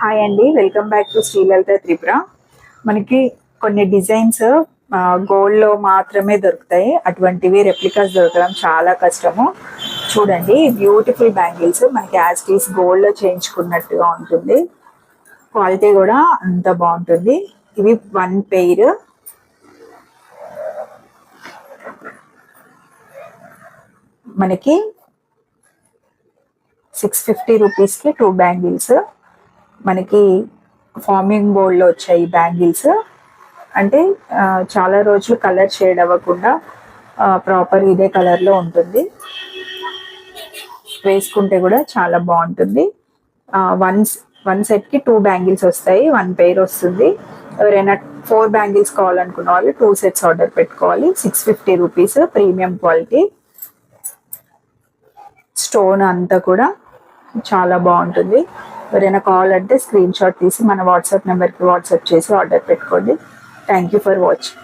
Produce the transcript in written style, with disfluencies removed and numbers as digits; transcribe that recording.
Hi అండి, welcome back to Sri Lalitha Tripura. మనకి కొన్ని డిజైన్స్ గోల్డ్లో మాత్రమే దొరుకుతాయి. అటువంటివి రెప్లికాస్ దొరకడం చాలా కష్టము. చూడండి, బ్యూటిఫుల్ బ్యాంగిల్స్ మనకి యాజ్ ఇట్ ఈస్ గోల్డ్లో చేయించుకున్నట్టుగా ఉంటుంది. క్వాలిటీ కూడా అంత బాగుంటుంది. ఇవి 1 పెయిర్. మనకి 650 రూపీస్కి 2 బ్యాంగిల్స్. మనకి ఫార్మింగ్ గోల్డ్లో వచ్చాయి బ్యాంగిల్స్. అంటే చాలా రోజులు కలర్ షేడ్ అవ్వకుండా ప్రాపర్ ఇదే కలర్లో ఉంటుంది. వేసుకుంటే కూడా చాలా బాగుంటుంది. వన్ సెట్కి 2 బ్యాంగిల్స్ వస్తాయి, 1 పెయిర్ వస్తుంది. ఎవరైనా 4 బ్యాంగిల్స్ కావాలనుకున్న వాళ్ళు 2 సెట్స్ ఆర్డర్ పెట్టుకోవాలి. 650 రూపీస్, ప్రీమియం క్వాలిటీ. స్టోన్ అంతా కూడా చాలా బాగుంటుంది. ఎవరైనా కావాలంటే స్క్రీన్ షాట్ తీసి మన వాట్సాప్ నెంబర్కి వాట్సాప్ చేసి ఆర్డర్ పెట్టుకోండి. Thank you for watching.